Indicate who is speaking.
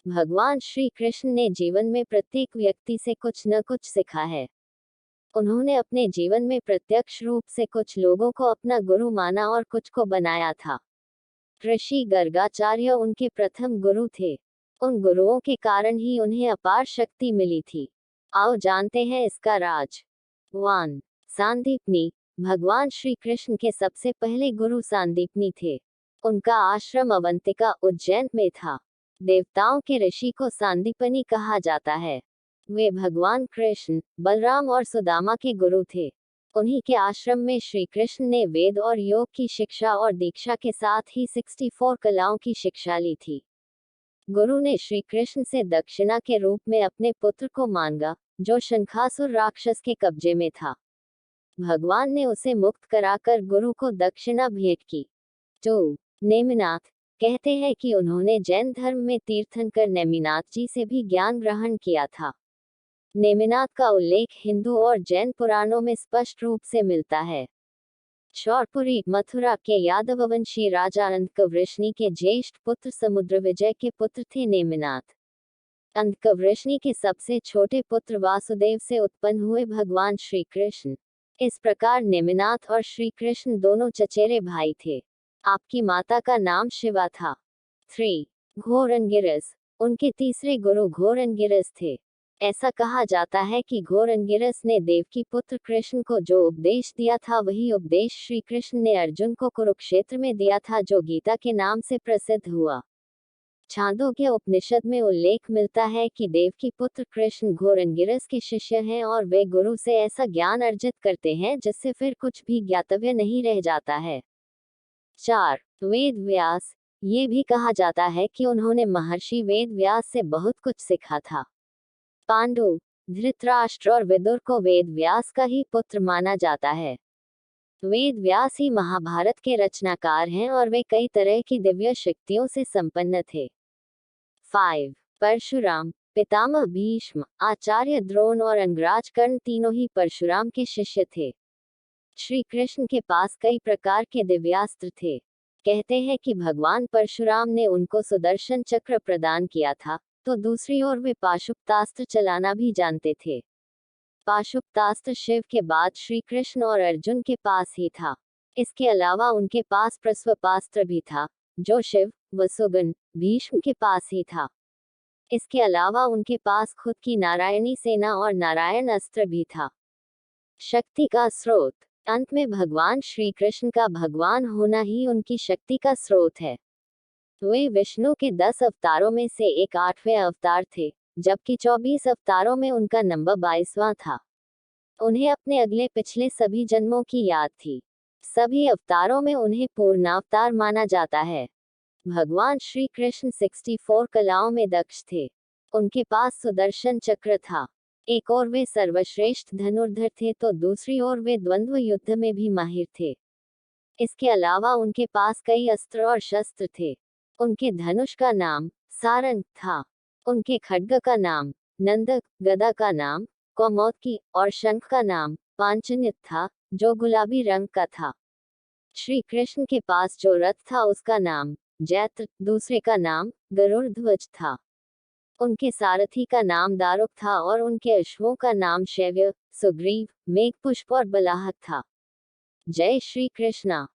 Speaker 1: भगवान श्री कृष्ण ने जीवन में प्रत्येक व्यक्ति से कुछ न कुछ सीखा है। उन्होंने अपने जीवन में प्रत्यक्ष रूप से कुछ लोगों को अपना गुरु माना और कुछ को बनाया था। ऋषि गर्गाचार्य उनके प्रथम गुरु थे। उन गुरुओं के कारण ही उन्हें अपार शक्ति मिली थी। आओ जानते हैं इसका राज। 1. सांदीपनी। भगवान श्री कृष्ण के सबसे पहले गुरु सांदीपनी थे। उनका आश्रम अवंतिका उज्जैन में था। देवताओं के ऋषि को सांदीपनी कहा जाता है। वे भगवान कृष्ण, बलराम और सुदामा के गुरु थे। उन्हीं के आश्रम में श्री कृष्ण ने वेद और योग की शिक्षा और दीक्षा के साथ ही 64 कलाओं की शिक्षा ली थी। गुरु ने श्री कृष्ण से दक्षिणा के रूप में अपने पुत्र को मांगा, जो शंखासुर राक्षस के कब्जे में था। भगवान ने उसे मुक्त कराकर गुरु को दक्षिणा भेंट की। 2. नेमिनाथ। कहते हैं कि उन्होंने जैन धर्म में तीर्थंकर नेमिनाथ जी से भी ज्ञान ग्रहण किया था। नेमिनाथ का उल्लेख हिंदू और जैन पुराणों में स्पष्ट रूप से मिलता है। शौरपुरी, मथुरा के यादववंशी राजा अंधकवृष्णि के ज्येष्ठ पुत्र समुद्रविजय के पुत्र थे नेमिनाथ। अंधकवृष्णि के सबसे छोटे पुत्र वासुदेव से उत्पन्न हुए भगवान श्री कृष्ण। इस प्रकार नेमिनाथ और श्री कृष्ण दोनों चचेरे भाई थे। आपकी माता का नाम शिवा था। 3. घोरंगिरस। उनके तीसरे गुरु घोरंगिरस थे। ऐसा कहा जाता है कि घोरंगिरस ने देवकी पुत्र कृष्ण को जो उपदेश दिया था वही उपदेश श्री कृष्ण ने अर्जुन को कुरुक्षेत्र में दिया था, जो गीता के नाम से प्रसिद्ध हुआ। छांदोग्य उपनिषद में उल्लेख मिलता है कि देवकी पुत्र कृष्ण घोरंगिरस के शिष्य हैं और वे गुरु से ऐसा ज्ञान अर्जित करते हैं जिससे फिर कुछ भी ज्ञातव्य नहीं रह जाता है। 4. वेद व्यास। ये भी कहा जाता है कि उन्होंने महर्षि वेद व्यास से बहुत कुछ सीखा था। पांडु, धृतराष्ट्र और विदुर को वेद व्यास का ही पुत्र माना जाता है। वेद व्यास ही महाभारत के रचनाकार हैं और वे कई तरह की दिव्य शक्तियों से संपन्न थे। 5. परशुराम। पितामह भीष्म, आचार्य द्रोण और अंगराज कर्ण तीनों ही परशुराम के शिष्य थे। श्री कृष्ण के पास कई प्रकार के दिव्यास्त्र थे। कहते हैं कि भगवान परशुराम ने उनको सुदर्शन चक्र प्रदान किया था, तो दूसरी ओर वे पाशुपतास्त्र चलाना भी जानते थे। पाशुपतास्त्र शिव के बाद श्री कृष्ण और अर्जुन के पास ही था। इसके अलावा उनके पास प्रस्वपास्त्र भी था, जो शिव, वसुगन, भीष्म के पास ही था। इसके अलावा उनके पास खुद की नारायणी सेना और नारायण अस्त्र भी था। शक्ति का स्रोत। अंत में भगवान श्री कृष्ण का भगवान होना ही उनकी शक्ति का स्रोत है। वे विष्णु के 10 अवतारों में से एक 8वें अवतार थे, जबकि 24 अवतारों में उनका नंबर 22वां था। उन्हें अपने अगले पिछले सभी जन्मों की याद थी। सभी अवतारों में उन्हें पूर्णावतार माना जाता है। भगवान श्री कृष्ण 64 कलाओं में दक्ष थे। उनके पास सुदर्शन चक्र था। एक ओर वे सर्वश्रेष्ठ धनुर्धर थे तो दूसरी ओर वे द्वंद्व युद्ध में भी माहिर थे। इसके अलावा उनके पास कई अस्त्र और शस्त्र थे। उनके धनुष का नाम सारंग था। उनके खड्ग का नाम नंदक, गदा का नाम कौमोदकी और शंख का नाम पांचनित था, जो गुलाबी रंग का था। श्री कृष्ण के पास जो रथ था उसका नाम जैत्र, दूसरे का नाम गरुड़ ध्वज था। उनके सारथी का नाम दारुक था और उनके अश्वों का नाम शैव्य, सुग्रीव, मेघपुष्प और बलाहक था। जय श्री कृष्णा।